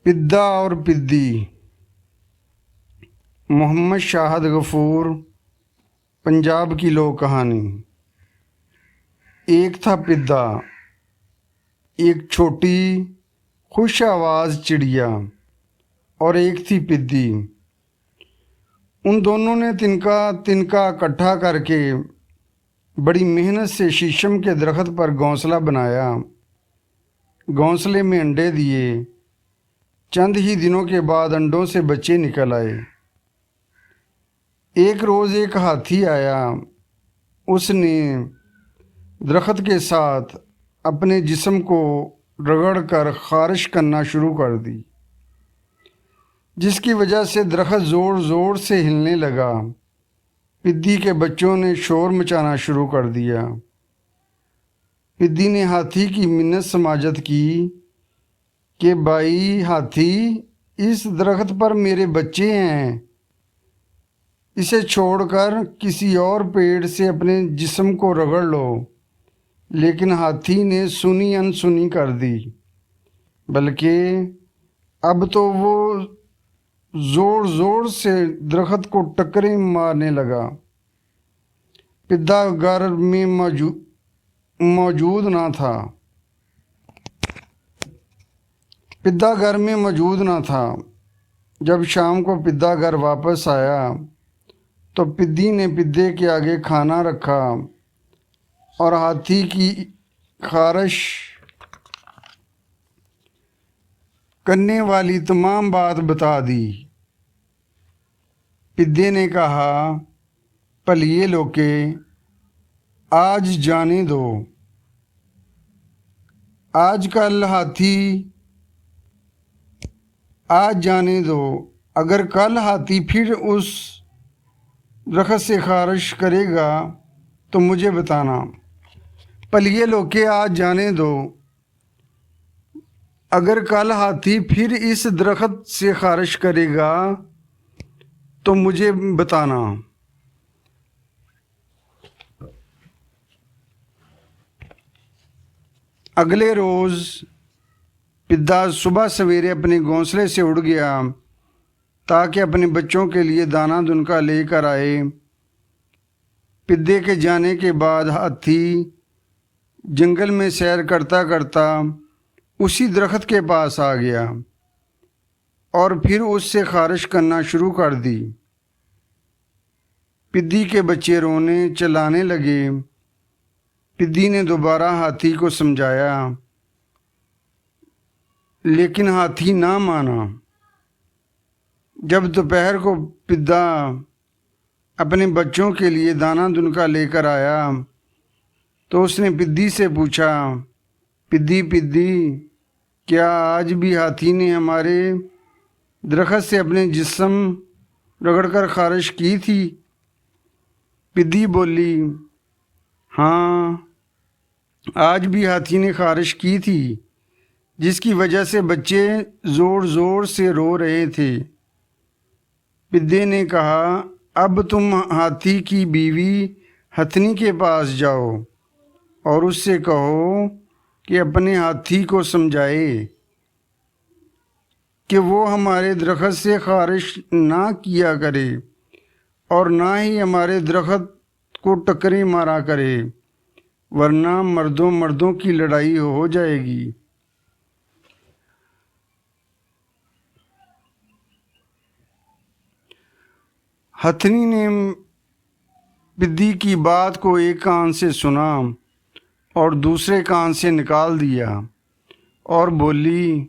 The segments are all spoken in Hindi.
पिद्दा और पिद्दी। मोहम्मद शाहद गफूर। पंजाब की लोक कहानी। एक था पिद्दा, एक छोटी खुश आवाज़ चिड़िया, और एक थी पिद्दी। उन दोनों ने तिनका तिनका इकट्ठा करके बड़ी मेहनत से शीशम के दरख्त पर घोंसला बनाया। घोंसले में अंडे दिए। चंद ही दिनों के बाद अंडों से बच्चे निकल आए। एक रोज़ एक हाथी आया। उसने दरख्त के साथ अपने जिस्म को रगड़कर खारिश करना शुरू कर दी, जिसकी वजह से दरख्त ज़ोर ज़ोर से हिलने लगा। पिद्दी के बच्चों ने शोर मचाना शुरू कर दिया। पिद्दी ने हाथी की मिन्नत समाजत की कि भाई हाथी, इस दरख्त पर मेरे बच्चे हैं, इसे छोड़कर किसी और पेड़ से अपने जिस्म को रगड़ लो। लेकिन हाथी ने सुनी अनसुनी कर दी, बल्कि अब तो वो ज़ोर ज़ोर से दरख्त को टक्करें मारने लगा। पिद्दा घर में मौजूद ना था। पिद्दा घर में मौजूद ना था। जब शाम को पिद्दा घर वापस आया तो पिद्दी ने पिद्दे के आगे खाना रखा और हाथी की खारिश करने वाली तमाम बात बता दी। पिद्दे ने कहा, भलिए लोके, आज जाने दो। आजकल हाथी आज जाने दो। अगर कल हाथी फिर उस दरख्त से खारिश करेगा तो मुझे बताना। भलिए लोके, आज जाने दो। अगर कल हाथी फिर इस दरख्त से खारिश करेगा तो मुझे बताना। अगले रोज़ पिद्दा सुबह सवेरे अपने घोंसले से उड़ गया ताकि अपने बच्चों के लिए दाना दुनका लेकर आए। पिद्दे के जाने के बाद हाथी जंगल में सैर करता करता उसी दरख्त के पास आ गया और फिर उससे खारिश करना शुरू कर दी। पिद्दी के बच्चे रोने चिल्लाने लगे। पिद्दी ने दोबारा हाथी को समझाया, लेकिन हाथी ना माना। जब दोपहर को पिद्दा अपने बच्चों के लिए दाना दुनका लेकर आया तो उसने पिद्दी से पूछा, पिद्दी पिद्दी, क्या आज भी हाथी ने हमारे दरख्त से अपने जिस्म रगड़कर खारिश की थी? पिद्दी बोली, हाँ, आज भी हाथी ने खारिश की थी, जिसकी वजह से बच्चे ज़ोर ज़ोर से रो रहे थे। पिद्दे ने कहा, अब तुम हाथी की बीवी हथनी के पास जाओ और उससे कहो कि अपने हाथी को समझाए कि वो हमारे दरख्त से खारिश ना किया करे और ना ही हमारे दरख्त को टक्करें मारा करे, वरना मर्दों मर्दों की लड़ाई हो जाएगी। हथनी ने पिद्दी की बात को एक कान से सुना और दूसरे कान से निकाल दिया और बोली,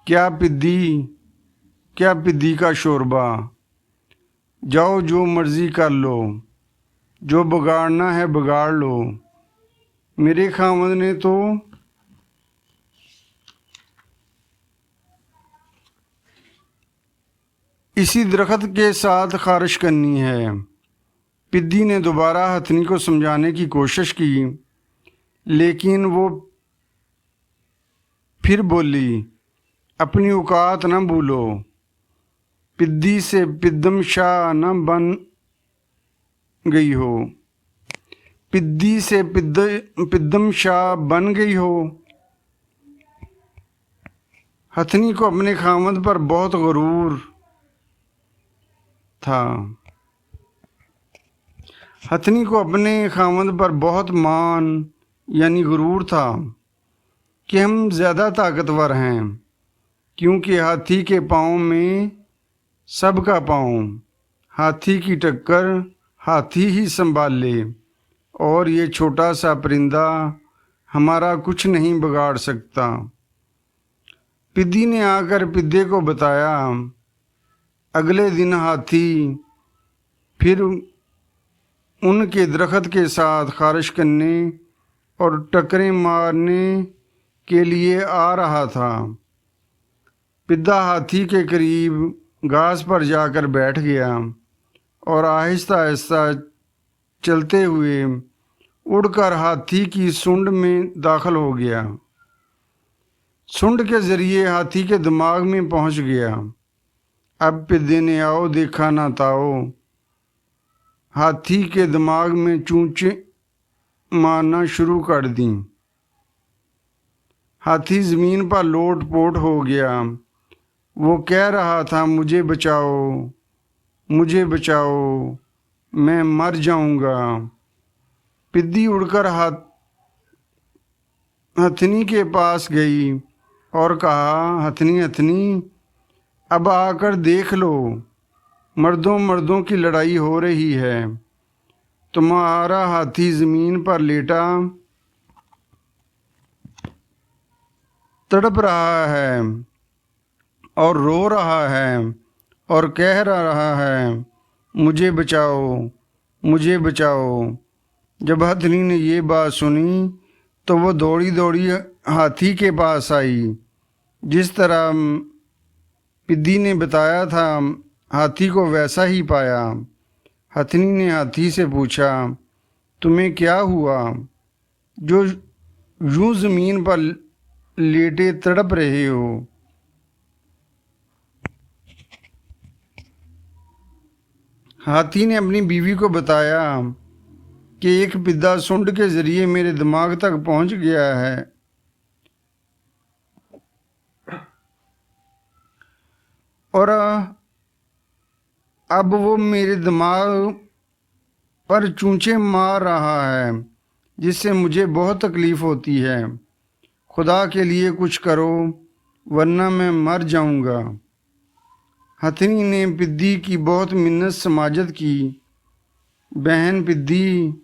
क्या पिद्दी का शोरबा, जाओ जो मर्जी कर लो, जो बिगाड़ना है बिगाड़ लो। मेरे खामद ने तो इसी दरख्त के साथ खारिश करनी है। पिद्दी ने दोबारा हथनी को समझाने की कोशिश की, लेकिन वो फिर बोली, अपनी औकात न भूलो, पिद्दी से पिद्दम शाह न बन गई हो, पिद्दी से पिद्दम शाह बन गई हो। हथनी को अपने खामद पर बहुत गुरूर था। हथनी को अपने खामद पर बहुत मान यानी गुरूर था कि हम ज़्यादा ताकतवर हैं, क्योंकि हाथी के पाँव में सबका पाँव, हाथी की टक्कर हाथी ही संभाल ले, और ये छोटा सा परिंदा हमारा कुछ नहीं बिगाड़ सकता। पिद्दी ने आकर पिद्दे को बताया। अगले दिन हाथी फिर उनके दरख्त के साथ खारिश करने और टक्करें मारने के लिए आ रहा था। पिद्दा हाथी के करीब घास पर जाकर बैठ गया और आहिस्ता आहिस्ता चलते हुए उड़कर हाथी की सूंड में दाखिल हो गया। सूंड के ज़रिए हाथी के दिमाग में पहुंच गया। अब पिद्दे ने आओ देखा ना ताओ, हाथी के दिमाग में चूंचे मारना शुरू कर दी। हाथी ज़मीन पर लोट पोट हो गया। वो कह रहा था, मुझे बचाओ, मुझे बचाओ, मैं मर जाऊंगा। पिद्दी उड़कर हथनी के पास गई और कहा, हथनी हथनी, अब आकर देख लो, मर्दों मर्दों की लड़ाई हो रही है। तुम्हारा हाथी ज़मीन पर लेटा तड़प रहा है और रो रहा है और कह रहा है, मुझे बचाओ, मुझे बचाओ। जब हथनी ने ये बात सुनी तो वो दौड़ी दौड़ी हाथी के पास आई। जिस तरह पिद्दी ने बताया था, हाथी को वैसा ही पाया। हथनी ने हाथी से पूछा, तुम्हें क्या हुआ जो यूं ज़मीन पर लेटे तड़प रहे हो? हाथी ने अपनी बीवी को बताया कि एक पिद्दा सूंड के ज़रिए मेरे दिमाग तक पहुंच गया है और अब वो मेरे दिमाग पर चूंचे मार रहा है, जिससे मुझे बहुत तकलीफ़ होती है। खुदा के लिए कुछ करो, वरना मैं मर जाऊंगा। हथनी ने पिद्दी की बहुत मिन्नत समाजत की। बहन पिद्दी,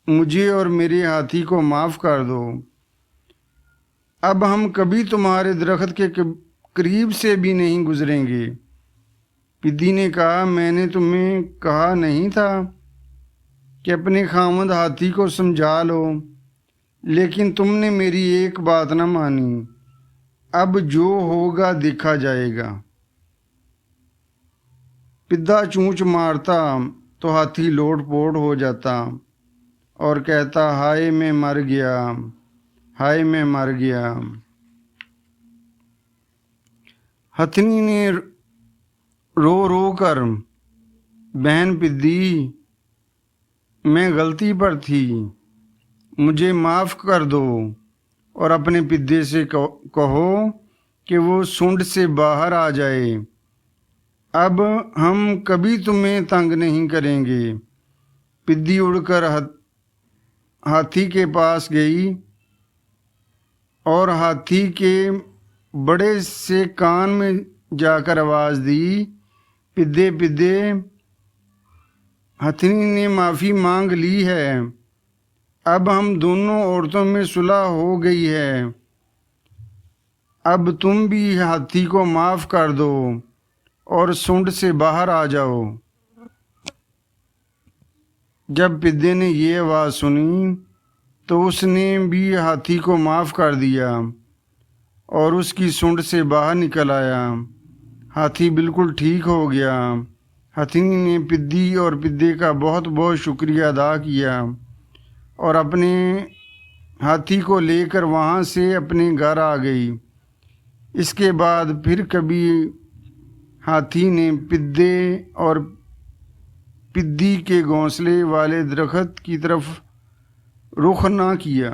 मुझे और मेरे हाथी को माफ़ कर दो। अब हम कभी तुम्हारे दरख्त के करीब से भी नहीं गुजरेंगे। पिद्दी ने कहा, मैंने तुम्हें कहा नहीं था कि अपने खामद हाथी को समझा लो, लेकिन तुमने मेरी एक बात न मानी। अब जो होगा देखा जाएगा। पिद्दा चूंच मारता तो हाथी लोट पोट हो जाता और कहता, हाय मैं मर गया, हाय मैं मर गया। हथनी ने रो रो कर, बहन पिद्दी, मैं गलती पर थी, मुझे माफ़ कर दो, और अपने पिद्दे से कहो कि वो सूंड से बाहर आ जाए। अब हम कभी तुम्हें तंग नहीं करेंगे। पिद्दी उड़कर हाथी के पास गई और हाथी के बड़े से कान में जाकर आवाज़ दी, पिद्दे पिद्दे, हथनी ने माफ़ी मांग ली है। अब हम दोनों औरतों में सुलह हो गई है। अब तुम भी हाथी को माफ़ कर दो और सूंड से बाहर आ जाओ। जब पिद्दे ने ये आवाज़ सुनी तो उसने भी हाथी को माफ़ कर दिया और उसकी सूंड से बाहर निकल आया। हाथी बिल्कुल ठीक हो गया। हथनी ने पिद्दी और पिद्दे का बहुत बहुत शुक्रिया अदा किया और अपने हाथी को लेकर वहाँ से अपने घर आ गई। इसके बाद फिर कभी हाथी ने पिद्दे और पिद्दी के घोंसले वाले दरख्त की तरफ रुख ना किया।